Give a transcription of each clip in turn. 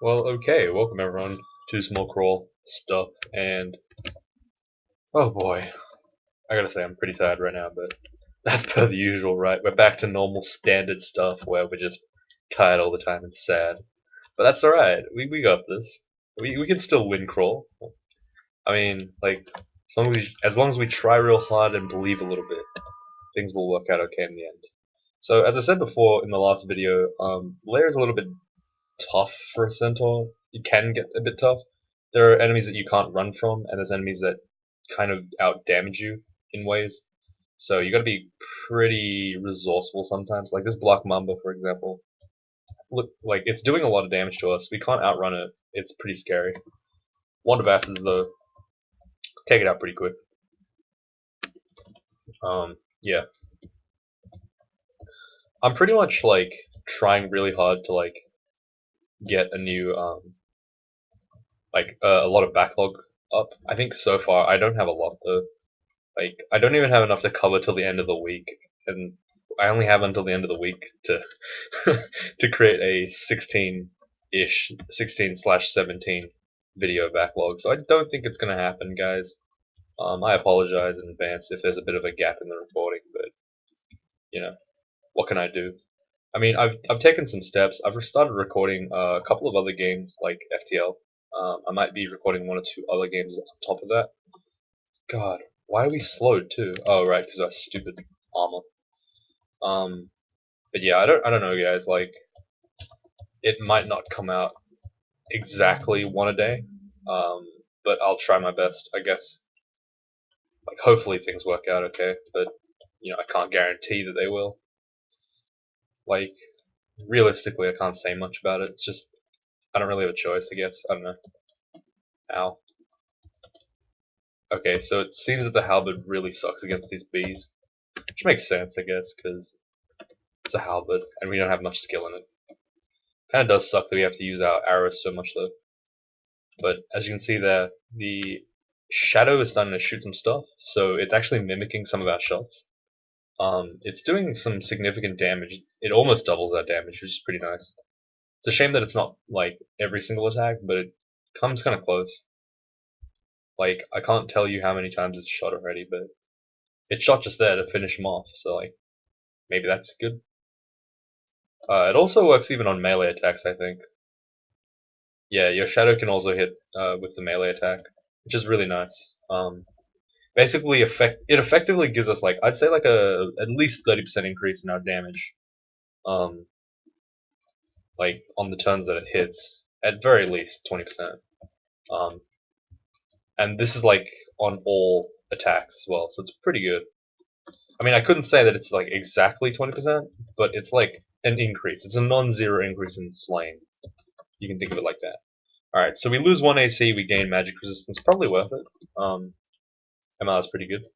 Well, okay, welcome everyone to Small Crawl stuff, and oh boy, I gotta say I'm pretty tired right now, but that's per the usual, right? We're back to normal standard stuff where we're just tired all the time and sad. But that's alright, we got this. We can still win Crawl. I mean, like, as long as we try real hard and believe a little bit, things will work out okay in the end. So, as I said before in the last video, Lair is a little bit tough for a centaur. It can get a bit tough. There are enemies that you can't run from, and there's enemies that kind of out damage you in ways. So you got to be pretty resourceful sometimes. Like this Black Mamba, for example. Look, like it's doing a lot of damage to us. We can't outrun it. It's pretty scary. Wonder Bastards though, take it out pretty quick. Yeah. I'm pretty much like trying really hard to like get a new a lot of backlog up. I think so far I don't have a lot though. Like I don't even have enough to cover till the end of the week, and I only have until the end of the week to to create a 16-ish, 16/17 video backlog. So I don't think it's gonna happen, guys. I apologize in advance if there's a bit of a gap in the recording, but you know, what can I do? I mean, I've taken some steps. I've started recording a couple of other games like FTL. I might be recording one or two other games on top of that. God, why are we slowed too? Oh, right, because our stupid armor. But yeah, I don't know, guys. Like, it might not come out exactly one a day. But I'll try my best, I guess. Like, hopefully things work out okay. But you know, I can't guarantee that they will. Like, realistically, I can't say much about it. It's just I don't really have a choice, I guess. I don't know. Ow. Okay, so it seems that the halberd really sucks against these bees, which makes sense, I guess, because it's a halberd and we don't have much skill in it. Kind of does suck that we have to use our arrows so much though. But as you can see there, the shadow is starting to shoot some stuff, so it's actually mimicking some of our shots. It's doing some significant damage. It almost doubles our damage, which is pretty nice. It's a shame that it's not like every single attack, but it comes kind of close. Like I can't tell you how many times it's shot already, but it shot just there to finish him off. So like maybe that's good. It also works even on melee attacks, I think. Yeah, your shadow can also hit with the melee attack, which is really nice. Basically, it effectively gives us like I'd say like a at least 30% increase in our damage. Like on the turns that it hits, at very least 20%. And this is like on all attacks as well, so it's pretty good. I mean, I couldn't say that it's like exactly 20%, but it's like an increase. It's a non-zero increase in slaying. You can think of it like that. Alright, so we lose 1 AC, we gain magic resistance. Probably worth it. MR is pretty good.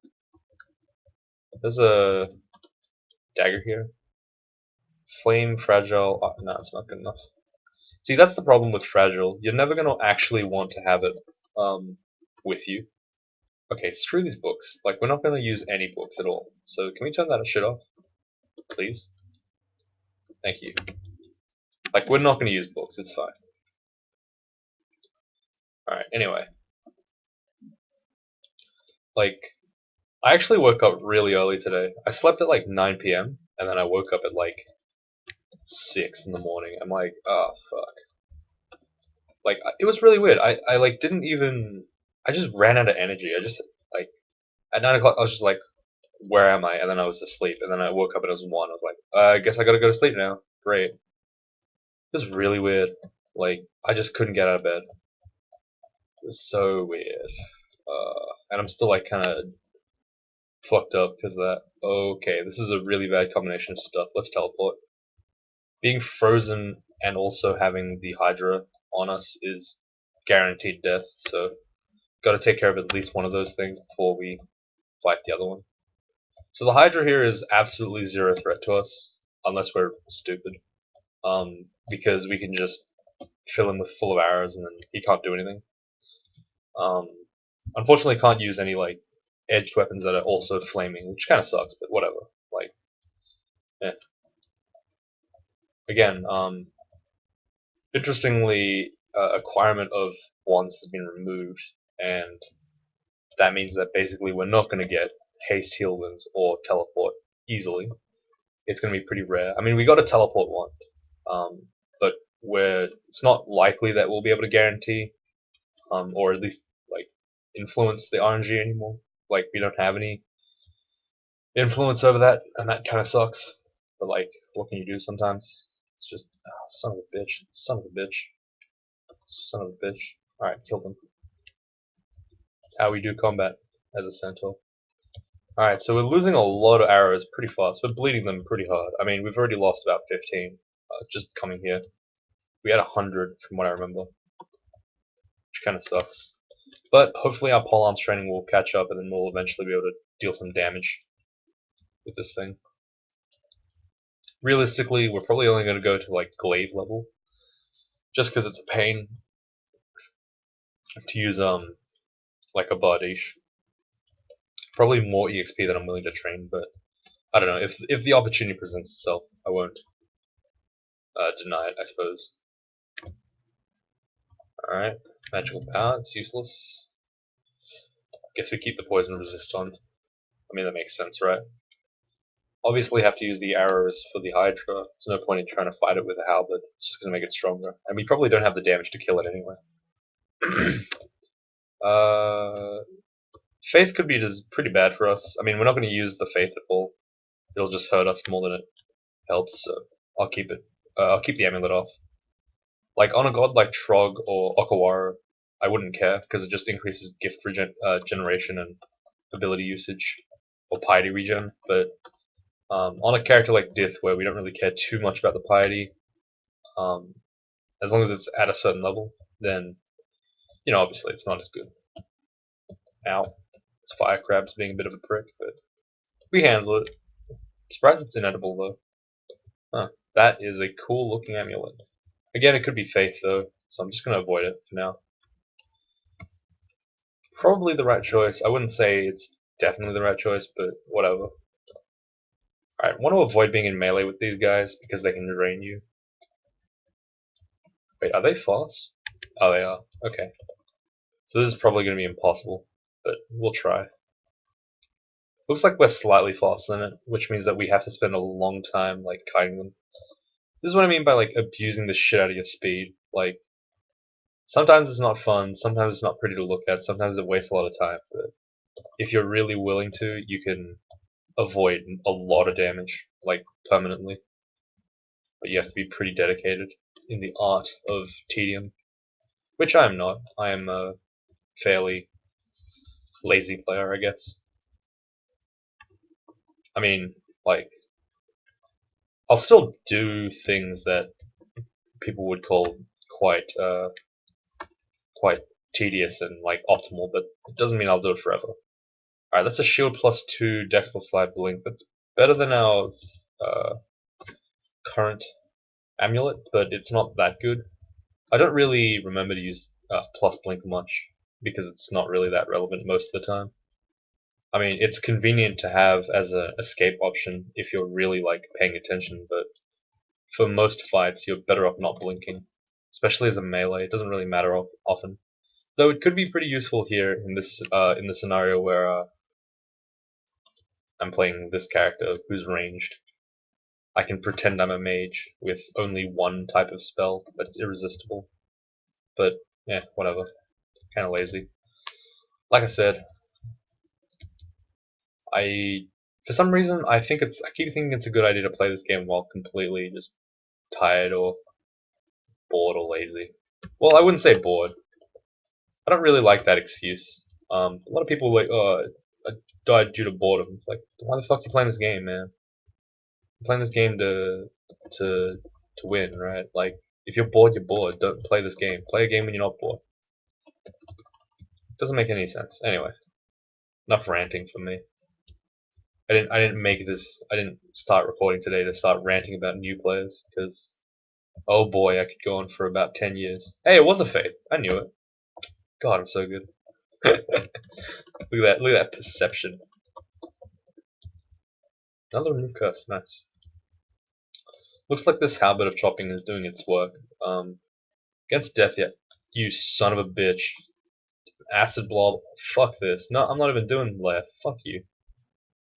There's a dagger here. Flame, fragile. Oh, no, it's not good enough. See, that's the problem with fragile. You're never going to actually want to have it with you. Okay, screw these books. Like, we're not going to use any books at all. So, can we turn that shit off? Please? Thank you. Like, we're not going to use books, it's fine. Alright, anyway. Like, I actually woke up really early today. I slept at like 9 p.m. and then I woke up at like 6 in the morning. I'm like, oh fuck. Like, it was really weird. I like didn't even. I just ran out of energy. I just like at 9 o'clock I was just like, where am I? And then I was asleep. And then I woke up and it was 1. I was like, I guess I gotta go to sleep now. Great. It was really weird. Like, I just couldn't get out of bed. It was so weird. And I'm still like kind of fucked up because of that. Okay, this is a really bad combination of stuff. Let's teleport. Being frozen and also having the Hydra on us is guaranteed death, so gotta take care of at least one of those things before we fight the other one. So the Hydra here is absolutely zero threat to us, unless we're stupid. Because we can just fill him with full of arrows and then he can't do anything. Unfortunately can't use any like edged weapons that are also flaming, which kinda sucks, but whatever. Like, eh. Again, Interestingly, acquirement of wands has been removed, and that means that basically we're not going to get haste heal wins or teleport easily. It's going to be pretty rare. I mean, we got a teleport wand, but it's not likely that we'll be able to guarantee, or at least like influence the RNG anymore. Like we don't have any influence over that, and that kind of sucks. But like, what can you do sometimes? It's just son of a bitch, son of a bitch, son of a bitch. All right, killed him. That's how we do combat as a centaur. All right, so we're losing a lot of arrows pretty fast. We're bleeding them pretty hard. I mean, we've already lost about 15 just coming here. We had 100 from what I remember, which kind of sucks. But hopefully our polearms training will catch up, and then we'll eventually be able to deal some damage with this thing. Realistically, we're probably only going to go to like glaive level, just because it's a pain to use like a bardiche. Probably more EXP than I'm willing to train, but I don't know. If the opportunity presents itself, I won't deny it, I suppose. Alright, magical power, it's useless. Guess we keep the poison resist on. I mean, that makes sense, right? Obviously have to use the arrows for the Hydra. There's no point in trying to fight it with a halberd. It's just going to make it stronger. And we probably don't have the damage to kill it anyway. Faith could be just pretty bad for us. I mean, we're not going to use the Faith at all. It'll just hurt us more than it helps, so I'll keep it. I'll keep the amulet off. Like, on a god like Trog or Okawara, I wouldn't care, because it just increases gift generation and ability usage, or piety regen, but on a character like Dith, where we don't really care too much about the piety, as long as it's at a certain level, then, you know, obviously it's not as good. Ow. This fire crab's being a bit of a prick, but we handle it. I'm surprised it's inedible, though. Huh. That is a cool looking amulet. Again, it could be Faith, though, so I'm just going to avoid it for now. Probably the right choice. I wouldn't say it's definitely the right choice, but whatever. Alright, I want to avoid being in melee with these guys, because they can drain you. Wait, are they fast? Oh, they are. Okay. So this is probably going to be impossible, but we'll try. Looks like we're slightly faster than it, which means that we have to spend a long time, like, kiting them. This is what I mean by, like, abusing the shit out of your speed. Like, sometimes it's not fun, sometimes it's not pretty to look at, sometimes it wastes a lot of time, but if you're really willing to, you can avoid a lot of damage, like, permanently. But you have to be pretty dedicated in the art of tedium, which I am not. I am a fairly lazy player, I guess. I mean, like, I'll still do things that people would call quite tedious and like optimal, but it doesn't mean I'll do it forever. Alright, that's a shield +2, dex +5 blink. That's better than our current amulet, but it's not that good. I don't really remember to use plus blink much, because it's not really that relevant most of the time. I mean, it's convenient to have as an escape option if you're really like paying attention, but for most fights you're better off not blinking, especially as a melee. It doesn't really matter often, though it could be pretty useful here in the scenario where I'm playing this character who's ranged. I can pretend I'm a mage with only one type of spell that's irresistible, but yeah, whatever. Kind of lazy. Like I said, for some reason I keep thinking it's a good idea to play this game while completely just tired or bored or lazy. Well, I wouldn't say bored. I don't really like that excuse. A lot of people are like, oh, I died due to boredom. It's like, why the fuck are you playing this game, man? You're playing this game to win, right? Like, if you're bored, you're bored. Don't play this game. Play a game when you're not bored. Doesn't make any sense. Anyway, enough ranting from me. I didn't start recording today to start ranting about new players, because oh boy, I could go on for about 10 years. Hey, it was a Faith. I knew it. God, I'm so good. Look at that perception. Another remove curse, nice. Looks like this habit of chopping is doing its work. Against death yet. You son of a bitch. Acid blob. Fuck this. No, I'm not even doing left. Fuck you.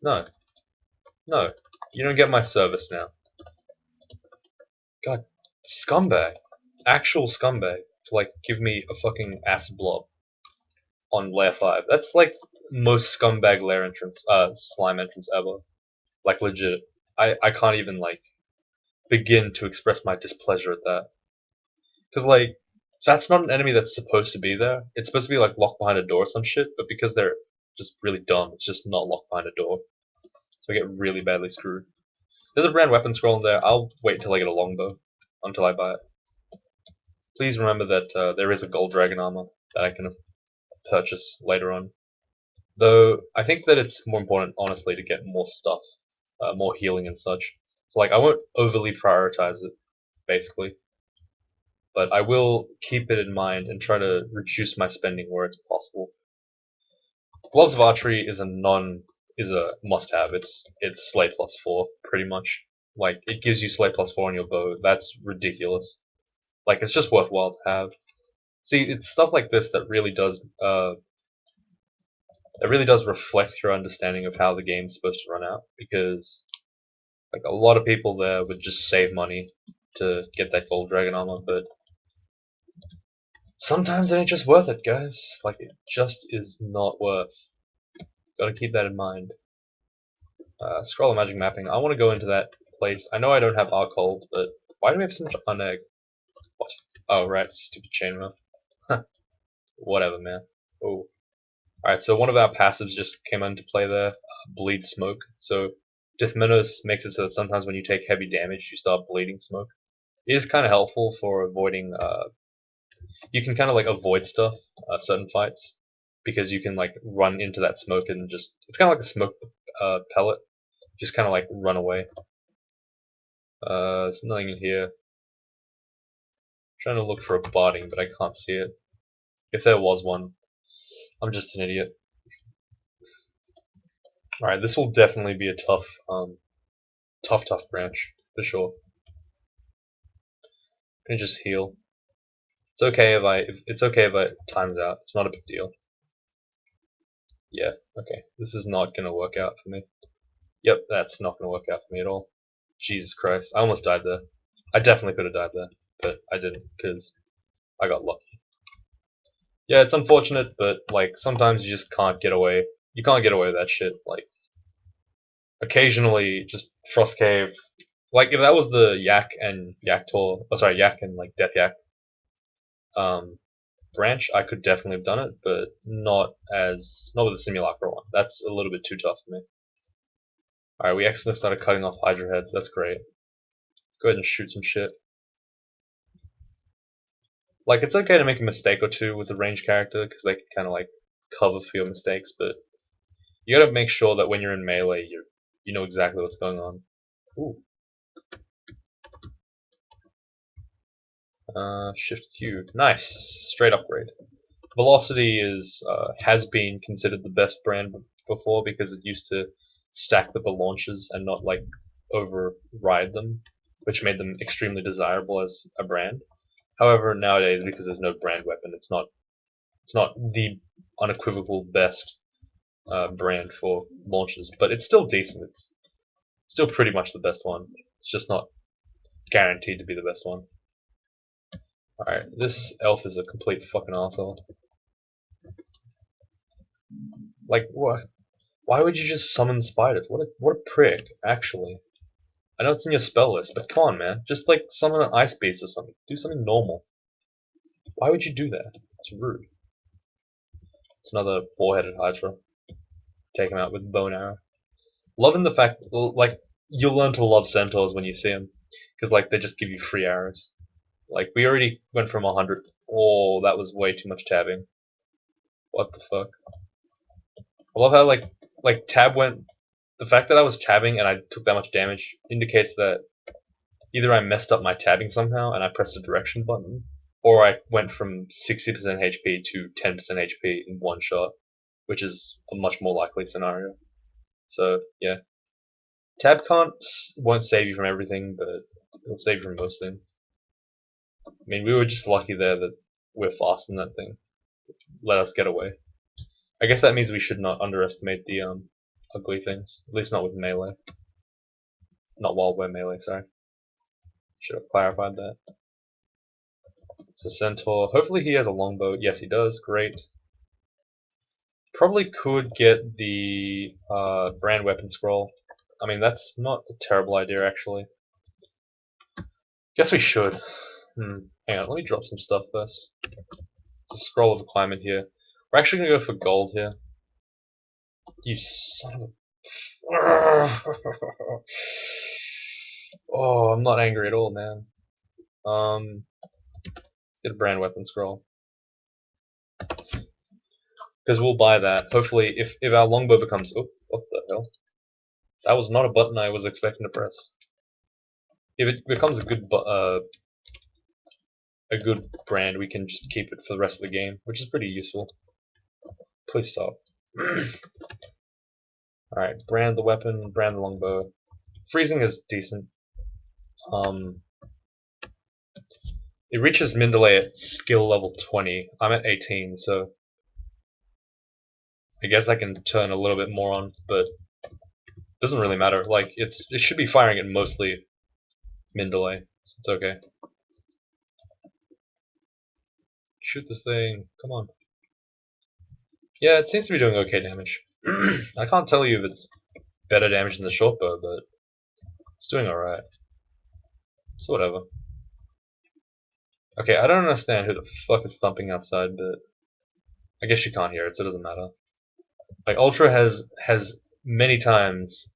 No. No. You don't get my service now. God. Scumbag. Actual scumbag. To like give me a fucking acid blob on layer 5. That's like most scumbag layer entrance, slime entrance ever. Like legit. I can't even like begin to express my displeasure at that. Because like, that's not an enemy that's supposed to be there. It's supposed to be like locked behind a door or some shit, but because they're just really dumb, it's just not locked behind a door. So I get really badly screwed. There's a brand weapon scroll in there. I'll wait till I get a longbow until I buy it. Please remember that there is a gold dragon armor that I can purchase later on. Though I think that it's more important, honestly, to get more stuff, more healing and such. So like, I won't overly prioritize it, basically. But I will keep it in mind and try to reduce my spending where it's possible. Gloves of Archery is a must-have. It's Slay +4 pretty much. Like it gives you Slay +4 on your bow. That's ridiculous. Like it's just worthwhile to have. See, it's stuff like this that really does reflect your understanding of how the game's supposed to run out. Because like a lot of people there would just save money to get that gold dragon armor, but sometimes it ain't just worth it, guys. Like, it just is not worth. Gotta keep that in mind. Scroll of Magic Mapping. I want to go into that place. I know I don't have Archold, but why do we have so much unegg? What? Oh, right, stupid chainmail. Whatever, man. Oh. Alright, so one of our passives just came into play there. Bleed Smoke. So, Death Menace makes it so that sometimes when you take heavy damage, you start bleeding smoke. It is kind of helpful for avoiding you can kind of like avoid stuff, certain fights, because you can like run into that smoke and just, it's kind of like a smoke pellet, just kind of like run away. There's nothing in here. I'm trying to look for a barding, but I can't see it. If there was one, I'm just an idiot. Alright, this will definitely be a tough branch, for sure. Can just heal. It's okay if I times out. It's not a big deal. Yeah, okay. This is not gonna work out for me. Yep, that's not gonna work out for me at all. Jesus Christ, I almost died there. I definitely could have died there, but I didn't, because I got lucky. Yeah, it's unfortunate, but like sometimes you just can't get away. You can't get away with that shit. Like occasionally, just Frost Cave. Like if that was the Yak and Yaktor, oh sorry, Yak and like Death Yak branch, I could definitely have done it, but not with the Simulacra one. That's a little bit too tough for me. Alright, we accidentally started cutting off Hydra heads. That's great. Let's go ahead and shoot some shit. Like, it's okay to make a mistake or two with a ranged character, because they can kind of, like, cover for your mistakes, but you gotta make sure that when you're in melee, you know exactly what's going on. Ooh. Shift Q. Nice. Straight upgrade. Velocity has been considered the best brand before, because it used to stack with the launches and not, like, override them, which made them extremely desirable as a brand. However, nowadays, because there's no brand weapon, it's not the unequivocal best brand for launches, but it's still decent. It's still pretty much the best one. It's just not guaranteed to be the best one. Alright, this elf is a complete fucking asshole. Like, what? Why would you just summon spiders? What a prick, actually. I know it's in your spell list, but come on, man. Just, like, summon an ice beast or something. Do something normal. Why would you do that? It's rude. It's another four-headed Hydra. Take him out with bow and arrow. Loving the fact, like, you'll learn to love centaurs when you see them, because like they just give you free arrows. Like we already went from 100. Oh, that was way too much tabbing. What the fuck? I love how like tab went. The fact that I was tabbing and I took that much damage indicates that either I messed up my tabbing somehow and I pressed the direction button, or I went from 60% HP to 10% HP in one shot, which is a much more likely scenario. So yeah. Tab won't save you from everything, but it'll save you from most things. I mean, we were just lucky there that we're faster than that thing. Let us get away. I guess that means we should not underestimate the ugly things. At least not with melee. Not while we're melee, sorry. Should have clarified that. It's a centaur. Hopefully he has a longbow. Yes, he does. Great. Probably could get the brand weapon scroll. I mean, that's not a terrible idea, actually. Guess we should. Hang on, let me drop some stuff first. There's a scroll of climate here. We're actually gonna go for gold here. You son of a... Oh, I'm not angry at all, man. Let's get a brand weapon scroll. Because we'll buy that. Hopefully, if our longbow becomes... Oh, what the hell? That was not a button I was expecting to press. If it becomes a good brand, we can just keep it for the rest of the game, which is pretty useful. Please stop. Alright, brand the weapon, brand the longbow. Freezing is decent. It reaches Mindalay at skill level 20. I'm at 18, so I guess I can turn a little bit more on, but it doesn't really matter. Like it should be firing at mostly Mindalay, so it's okay. Shoot this thing, come on. Yeah, it seems to be doing okay damage. I can't tell you if it's better damage than the short bow, but it's doing alright. So whatever. Okay, I don't understand who the fuck is thumping outside, but I guess you can't hear it, so it doesn't matter. Like Ultra has many times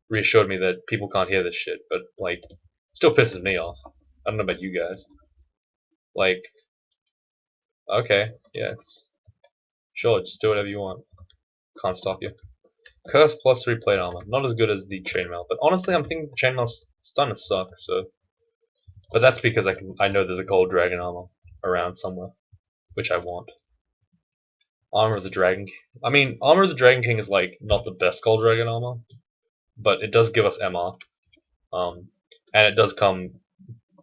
reassured me that people can't hear this shit, but like it still pisses me off. I don't know about you guys. Like, okay, yeah, sure, just do whatever you want. Can't stop you. Curse plus 3 plate armor, not as good as the chainmail, but honestly, I'm thinking the chainmail's starting to suck. So, but that's because I know there's a gold dragon armor around somewhere, which I want. Armor of the Dragon King. I mean, Armor of the Dragon King is like not the best gold dragon armor, but it does give us MR. And it does come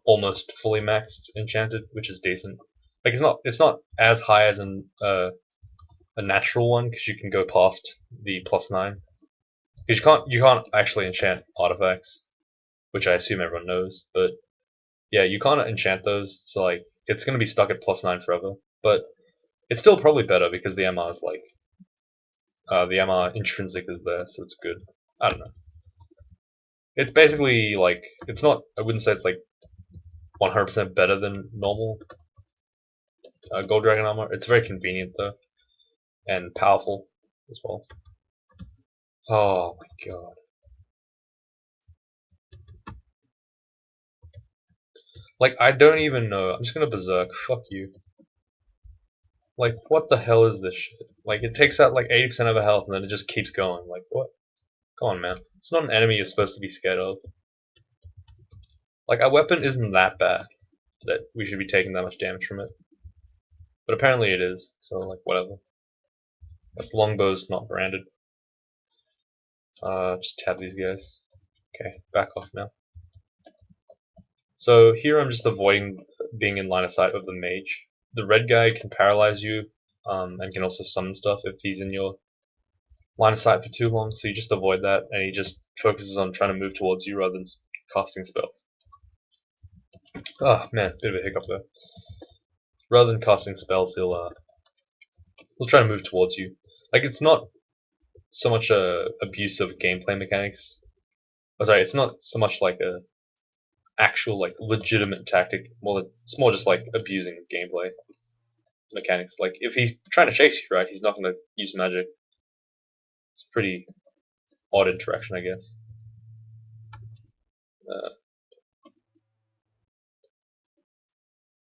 almost fully maxed enchanted, which is decent. Like it's not as high as a natural one because you can go past the +9. Because you can't actually enchant artifacts, which I assume everyone knows. But yeah, you can't enchant those, so like it's gonna be stuck at +9 forever. But it's still probably better because the MR is like the MR intrinsic is there, so it's good. I don't know. It's basically like it's not. I wouldn't say it's like 100% better than normal gold dragon armor. It's very convenient though, and powerful as well. Oh my god. Like I don't even know. I'm just gonna berserk. Fuck you. Like what the hell is this shit? Like it takes out like 80% of her health and then it just keeps going. Like what? Come on, man. It's not an enemy you're supposed to be scared of. Like our weapon isn't that bad that we should be taking that much damage from it. But apparently it is, so like whatever. That's longbow's not branded. Just tab these guys. Okay, back off now. So here I'm just avoiding being in line of sight of the mage. The red guy can paralyze you, and can also summon stuff if he's in your line of sight for too long, so you just avoid that, and he just focuses on trying to move towards you rather than casting spells. Oh man, bit of a hiccup there. Rather than casting spells, he'll try to move towards you. Like it's not so much a abuse of gameplay mechanics. Oh, sorry, it's not so much like a actual like legitimate tactic. Well, it's more just like abusing gameplay mechanics. Like if he's trying to chase you, right, he's not going to use magic. It's pretty odd interaction, I guess.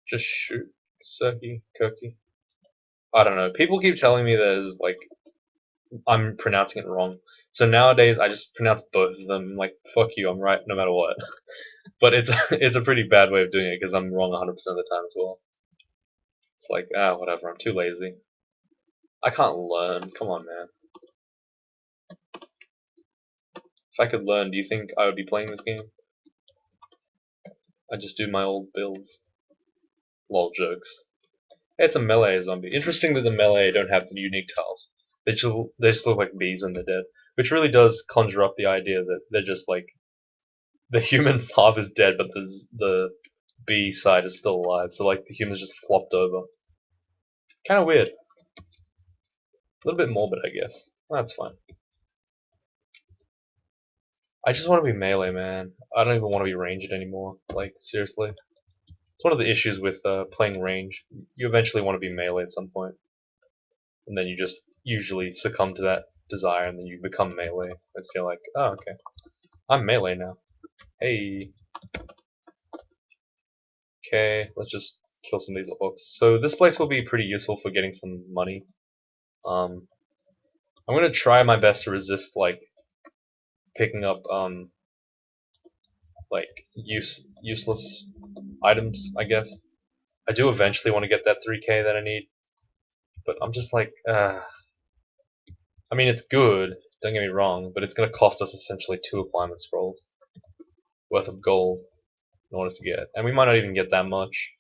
Just shoot, Cirky, Kirky. I don't know. People keep telling me there's like I'm pronouncing it wrong. So nowadays I just pronounce both of them. Like fuck you, I'm right no matter what. But it's it's a pretty bad way of doing it because I'm wrong 100% of the time as well. It's like whatever. I'm too lazy. I can't learn. Come on, man. If I could learn, do you think I would be playing this game? I just do my old builds. Lol jokes. It's a melee zombie. Interesting that the melee don't have unique tiles. They just look like bees when they're dead, which really does conjure up the idea that they're just like the human half is dead, but the bee side is still alive. So like the humans just flopped over. Kind of weird. A little bit morbid, I guess. That's fine. I just want to be melee, man. I don't even want to be ranged anymore. Like seriously, it's one of the issues with playing range. You eventually want to be melee at some point, and then you just usually succumb to that desire, and then you become melee. It's kind of like, oh okay, I'm melee now. Hey. Okay, let's just kill some of these orcs. So this place will be pretty useful for getting some money. I'm gonna try my best to resist like picking up like useless items, I guess. I do eventually want to get that 3k that I need, but I'm just like, I mean it's good, don't get me wrong, but it's gonna cost us essentially 2 appliance scrolls worth of gold in order to get, and we might not even get that much.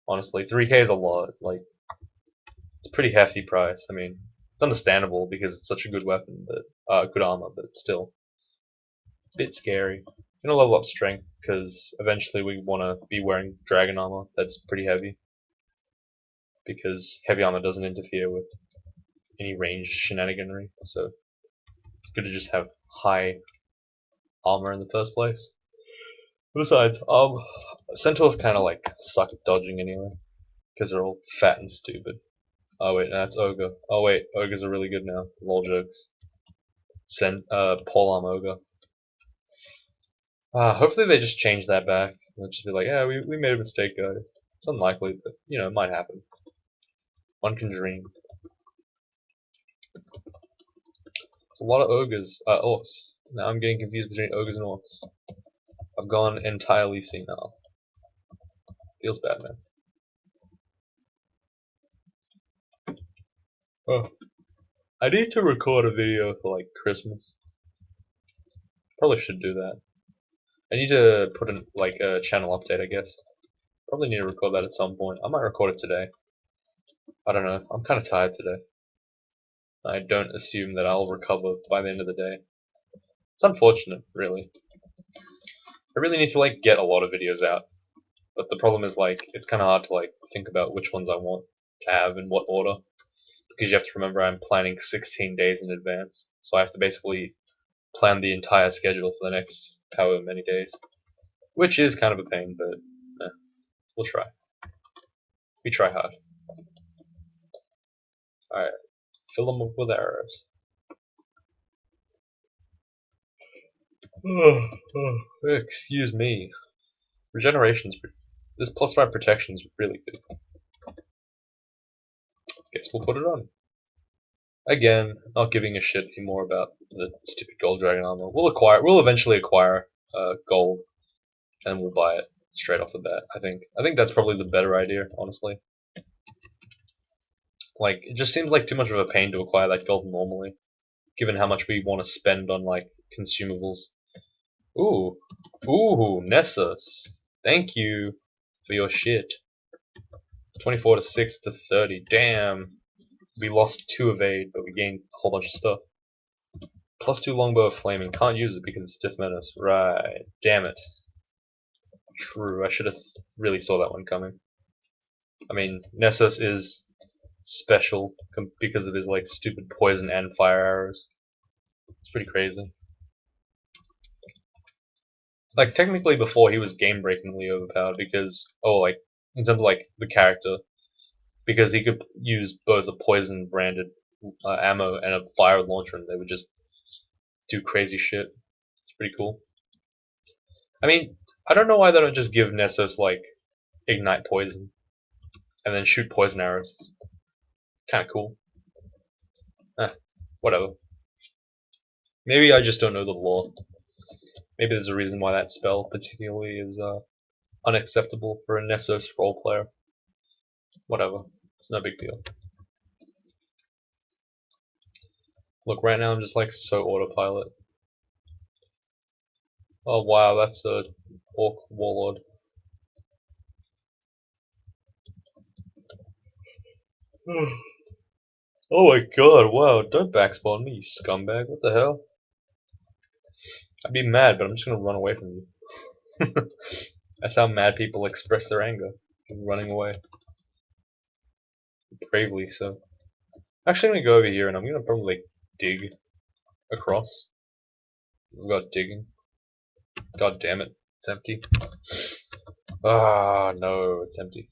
Honestly, 3k is a lot. Like, it's a pretty hefty price. I mean, it's understandable because it's such a good weapon, but good armor, but still a bit scary. I'm gonna level up strength because eventually we want to be wearing dragon armor. That's pretty heavy because heavy armor doesn't interfere with any ranged shenaniganry. So it's good to just have high armor in the first place. Besides, centaurs kind of like suck at dodging anyway because they're all fat and stupid. Oh wait, no, that's ogre. Oh wait, ogres are really good now. Lol jokes. Polearm ogre. Hopefully they just change that back. They'll just be like, yeah, we made a mistake, guys. It's unlikely, but you know, it might happen. One can dream. It's a lot of ogres, orcs. Now I'm getting confused between ogres and orcs. I've gone entirely senile. Feels bad, man. Oh. I need to record a video for like Christmas. Probably should do that. I need to put in like a channel update, I guess. Probably need to record that at some point. I might record it today. I don't know. I'm kind of tired today. I don't assume that I'll recover by the end of the day. It's unfortunate, really. I really need to like get a lot of videos out, but the problem is like it's kind of hard to like think about which ones I want to have in what order, because you have to remember I'm planning 16 days in advance, so I have to basically plan the entire schedule for the next however many days, which is kind of a pain, but we'll try. We try hard. Alright, fill them up with arrows. Excuse me. Regeneration's this +5 protection is really good. Guess we'll put it on. Again, not giving a shit anymore about the stupid gold dragon armor. We'll eventually acquire gold, and we'll buy it straight off the bat. I think that's probably the better idea, honestly. Like, it just seems like too much of a pain to acquire that gold normally, given how much we want to spend on like consumables. Ooh, Nessus. Thank you for your shit. 24 to 6 to 30. Damn. We lost 2 evade, but we gained a whole bunch of stuff. +2 longbow of flaming. Can't use it because it's stiff menace. Right. Damn it. True. I should have really saw that one coming. I mean, Nessus is special because of his like stupid poison and fire arrows. It's pretty crazy. Like technically before he was game-breakingly overpowered because like in terms of like the character, because he could use both a poison branded ammo and a fire launcher, and they would just do crazy shit. It's pretty cool. I mean, I don't know why they don't just give Nessos like ignite poison and then shoot poison arrows. Kind of cool. Whatever. Maybe I just don't know the lore. Maybe there's a reason why that spell particularly is unacceptable for a Nessos role player. Whatever. It's no big deal. Look, right now I'm just like so autopilot. Oh wow, that's a orc warlord. Oh my god, wow, don't backspawn me, you scumbag. What the hell? I'd be mad, but I'm just gonna run away from you. That's how mad people express their anger. Running away. Bravely so. Actually, I'm gonna go over here and I'm gonna probably like, dig across. We've got digging. God damn it, it's empty. Ah, no, it's empty.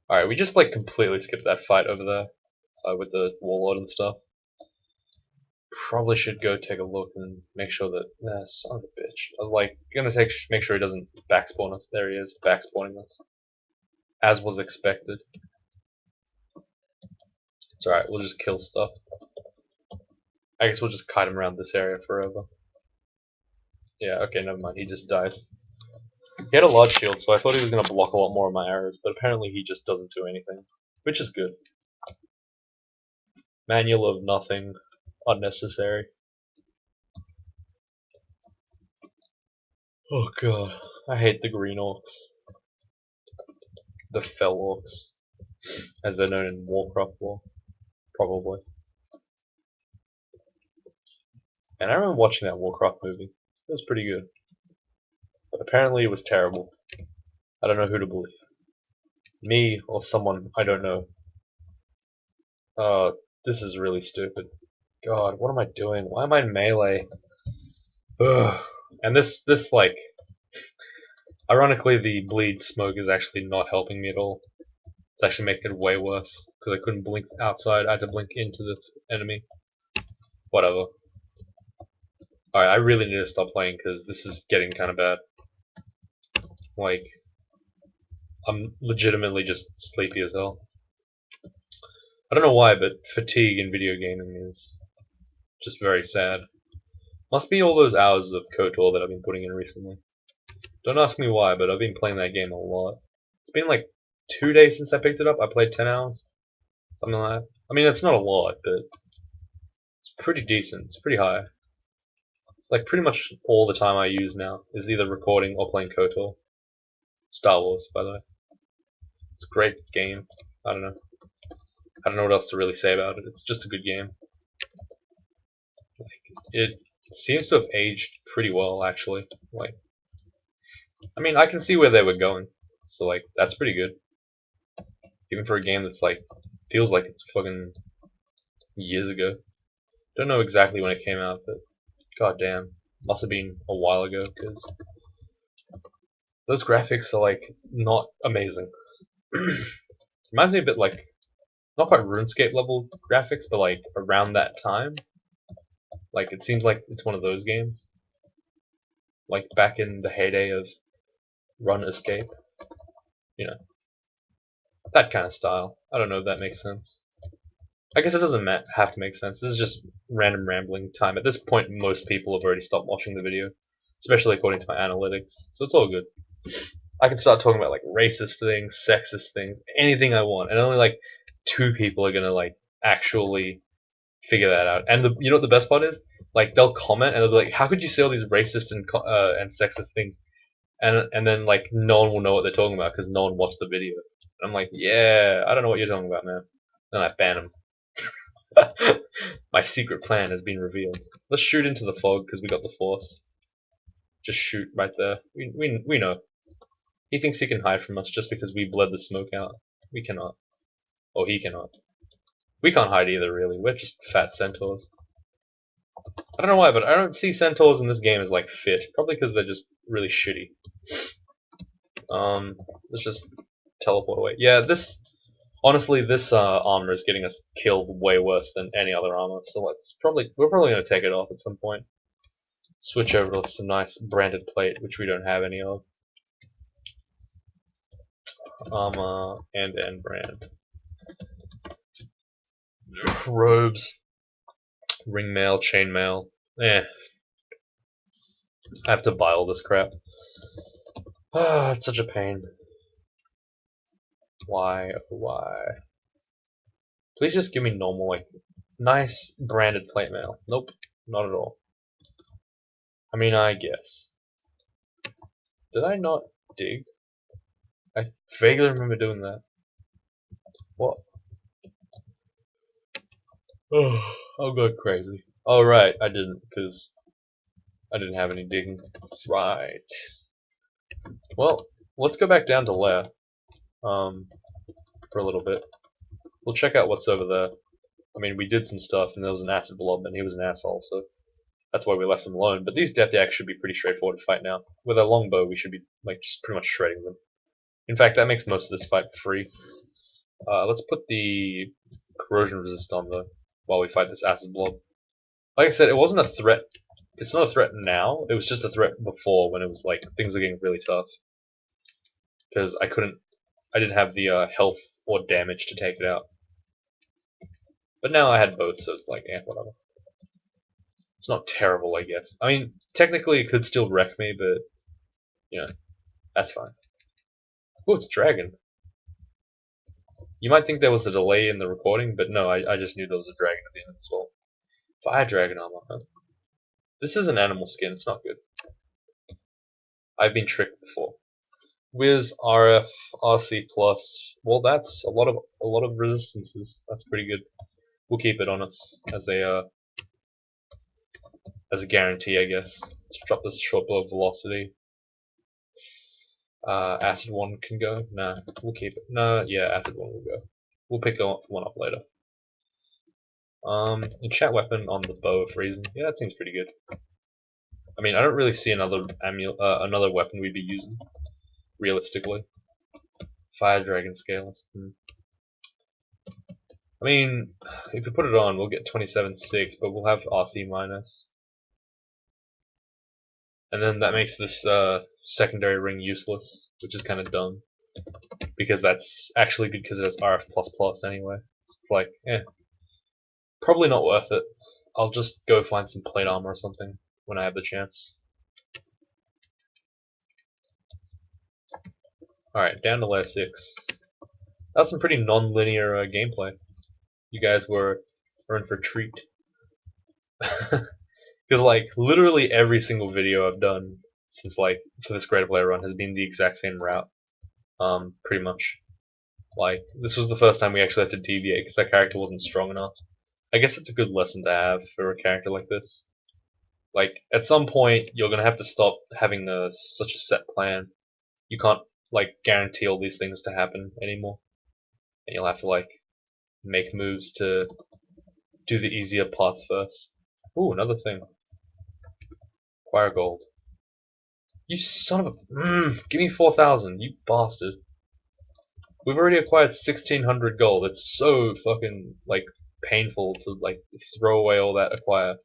Alright, we just like completely skipped that fight over there with the warlord and stuff. Probably should go take a look and make sure that. Nah, son of a bitch. I was like, gonna make sure he doesn't backspawn us. There he is, backspawning us. As was expected. It's alright, we'll just kill stuff. I guess we'll just kite him around this area forever. Yeah, okay, never mind. He just dies. He had a large shield, so I thought he was gonna block a lot more of my arrows, but apparently he just doesn't do anything. Which is good. Manual of nothing. Unnecessary. Oh god. I hate the green orcs. The fell orcs. As they're known in Warcraft lore. Probably. And I remember watching that Warcraft movie. It was pretty good. But apparently it was terrible. I don't know who to believe. Me or someone I don't know. This is really stupid. God, what am I doing? Why am I in melee? Ugh. And this like, ironically, the bleed smoke is actually not helping me at all. It's actually making it way worse because I couldn't blink outside. I had to blink into the enemy. Whatever. Alright, I really need to stop playing because this is getting kind of bad. Like, I'm legitimately just sleepy as hell. I don't know why, but fatigue in video gaming is just very sad. Must be all those hours of KOTOR that I've been putting in recently. Don't ask me why, but I've been playing that game a lot. It's been like 2 days since I picked it up. I played 10 hours. Something like that. I mean, it's not a lot, but it's pretty decent. It's pretty high. It's like pretty much all the time I use now is either recording or playing KOTOR. Star Wars, by the way. It's a great game. I don't know. I don't know what else to really say about it. It's just a good game. Like, it seems to have aged pretty well, actually. Like, I mean, I can see where they were going, so like that's pretty good. Even for a game that's like feels like it's fucking years ago. Don't know exactly when it came out, but goddamn, must have been a while ago because those graphics are like not amazing. Reminds me a bit like not quite RuneScape level graphics, but like around that time. Like it seems like it's one of those games. Like back in the heyday of Run Escape. You know. That kind of style. I don't know if that makes sense. I guess it doesn't have to make sense. This is just random rambling time. At this point, most people have already stopped watching the video, especially according to my analytics, so it's all good. I can start talking about like racist things, sexist things, anything I want, and only like 2 people are gonna like actually figure that out. And you know what the best part is? Like they'll comment and they'll be like, "How could you say all these racist and sexist things?" And then like no one will know what they're talking about because no one watched the video. And I'm like, "Yeah, I don't know what you're talking about, man." Then I ban them. My secret plan has been revealed. Let's shoot into the fog because we got the force. Just shoot right there. We know. He thinks he can hide from us just because we bled the smoke out. We cannot. Or he cannot. We can't hide either, really. We're just fat centaurs. I don't know why, but I don't see centaurs in this game as like fit. Probably because they're just really shitty. Let's just teleport away. Yeah, honestly, this armor is getting us killed way worse than any other armor. So we're probably gonna take it off at some point. Switch over to some nice branded plate, which we don't have any of. Armor and brand. Robes, ring mail, chain mail. I have to buy all this crap. Ah, it's such a pain. Why? Why? Please just give me normal, like, nice branded plate mail. Nope, not at all. I mean, I guess. Did I not dig? I vaguely remember doing that. What? Oh, I'll go crazy. Oh right, I didn't, because I didn't have any digging. Right. Well, let's go back down to Lair, for a little bit. We'll check out what's over there. I mean, we did some stuff, and there was an acid blob, and he was an asshole, so that's why we left him alone. But these death yaks should be pretty straightforward to fight now. With our longbow, we should be like just pretty much shredding them. In fact, that makes most of this fight free. Let's put the corrosion resist on though, while we fight this acid blob. Like I said, it wasn't a threat. It's not a threat now. It was just a threat before when it was like things were getting really tough. Because I didn't have the health or damage to take it out. But now I had both, so it's like, whatever. It's not terrible, I guess. I mean, technically it could still wreck me, but, you know, that's fine. Oh, it's a dragon. You might think there was a delay in the recording, but no, I just knew there was a dragon at the end as well. Fire dragon armor, huh? This is an animal skin, it's not good. I've been tricked before. Wiz, RF, RC plus. Well, that's a lot of resistances. That's pretty good. We'll keep it on us as a guarantee, I guess. Let's drop this short blow of velocity. Acid one can go. Nah, we'll keep it. Nah, yeah, acid one will go. We'll pick one up later. Enchant weapon on the bow of reason. Yeah, that seems pretty good. I mean, I don't really see another weapon we'd be using realistically. Fire dragon scales. I mean, if we put it on, we'll get 27.6, but we'll have RC minus. And then that makes this secondary ring useless, which is kind of dumb. Because that's actually good because it has RF++ anyway. It's like, probably not worth it. I'll just go find some plate armor or something when I have the chance. Alright, down to layer 6. That's some pretty non-linear gameplay. You guys were in for a treat. Because like literally every single video I've done since like for this Greaterplayer run has been the exact same route. Pretty much. Like this was the first time we actually had to deviate because that character wasn't strong enough. I guess it's a good lesson to have for a character like this. Like at some point you're gonna have to stop having such a set plan. You can't like guarantee all these things to happen anymore, and you'll have to like make moves to do the easier parts first. Ooh, another thing. Acquire gold. You son of a... give me 4,000, you bastard. We've already acquired 1,600 gold. It's so fucking, like, painful to, like, throw away all that acquire.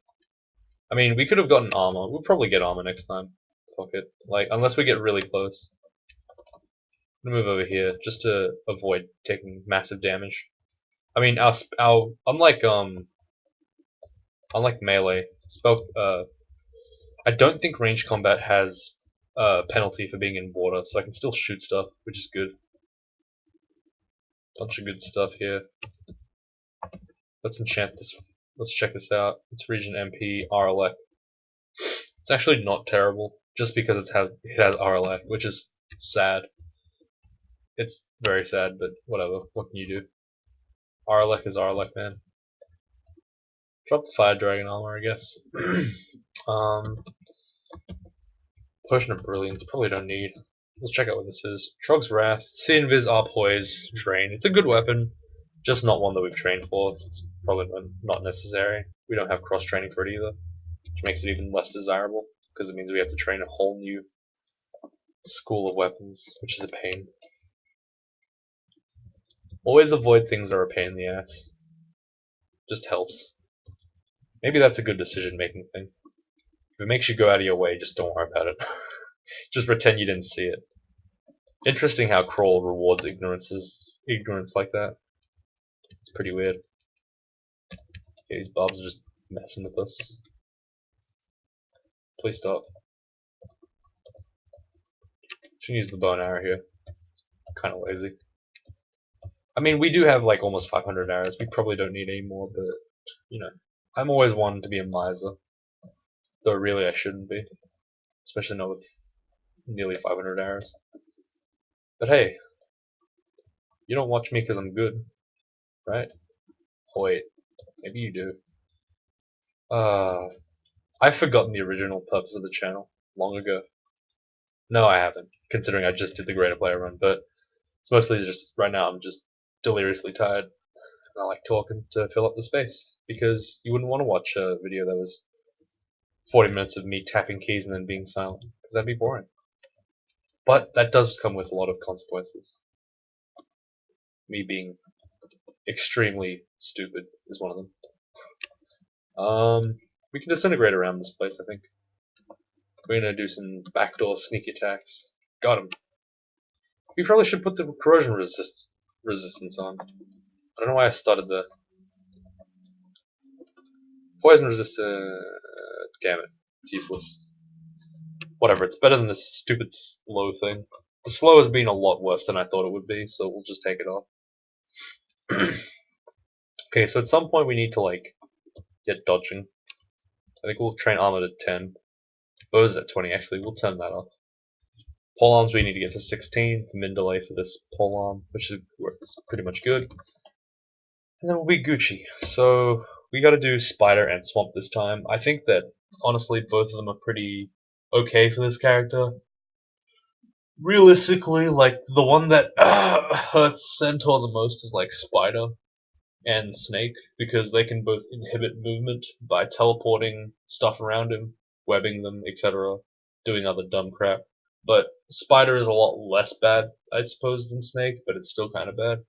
I mean, we could have gotten armor. We'll probably get armor next time. Fuck it. Like, unless we get really close. I'm gonna move over here, just to avoid taking massive damage. I mean, unlike melee, I don't think range combat has a penalty for being in water, so I can still shoot stuff, which is good. Bunch of good stuff here. Let's enchant this. Let's check this out. It's region MP RLX. It's actually not terrible, just because it has RLX, which is sad. It's very sad, but whatever. What can you do? RLX is RLX, man. Drop the fire dragon armor, I guess. Potion of Brilliance, probably don't need. Let's check out what this is. Trog's Wrath, See Invis, R Poise, Drain. It's a good weapon, just not one that we've trained for, so it's probably not necessary. We don't have cross training for it either, which makes it even less desirable, because it means we have to train a whole new school of weapons, which is a pain. Always avoid things that are a pain in the ass. Just helps. Maybe that's a good decision making thing. If it makes you go out of your way, just don't worry about it. Just pretend you didn't see it. Interesting how Crawl rewards ignorance like that. It's pretty weird. Okay, these bobs are just messing with us. Please stop. Should use the bow and arrow here. It's kind of lazy. I mean, we do have like almost 500 arrows. We probably don't need any more, but you know, I'm always one to be a miser. Though really I shouldn't be, especially not with nearly 500 arrows. But hey, you don't watch me because I'm good. right? Oh, wait, maybe you do. I've forgotten the original purpose of the channel long ago. No, I haven't, considering I just did the Greaterplayer run, but it's mostly just, right now I'm just deliriously tired, and I like talking to fill up the space, because you wouldn't want to watch a video that was 40 minutes of me tapping keys and then being silent, because that'd be boring. But that does come with a lot of consequences. Me being extremely stupid is one of them. We can disintegrate around this place, I think. We're gonna do some backdoor sneak attacks. Got him. We probably should put the corrosion resistance on. I don't know why I started the poison resistant. Damn it, it's useless. Whatever, it's better than this stupid slow thing. The slow has been a lot worse than I thought it would be, so we'll just take it off. Okay, so at some point we need to like get dodging. I think we'll train armor to 10. Bows at 20 actually, we'll turn that off. Pole arms we need to get to 16 for min delay for this pole arm, which is works pretty much good. And then we'll be Gucci. So we gotta do Spider and Swamp this time. I think that honestly both of them are pretty okay for this character. Realistically, like the one that hurts Centaur the most is like Spider and Snake, because they can both inhibit movement by teleporting stuff around him, webbing them, etc., doing other dumb crap. But Spider is a lot less bad, I suppose, than Snake, but it's still kind of bad.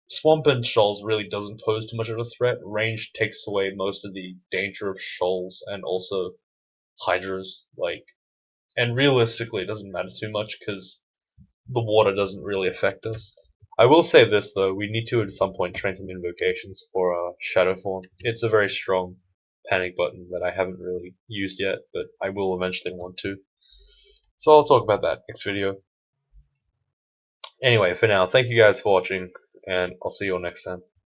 Swamp and Shoals really doesn't pose too much of a threat. Range takes away most of the danger of Shoals and also Hydras, and realistically it doesn't matter too much because the water doesn't really affect us. I will say this though, we need to at some point train some invocations for Shadow Form. It's a very strong panic button that I haven't really used yet, but I will eventually want to. So I'll talk about that next video. Anyway, for now, thank you guys for watching, and I'll see you all next time.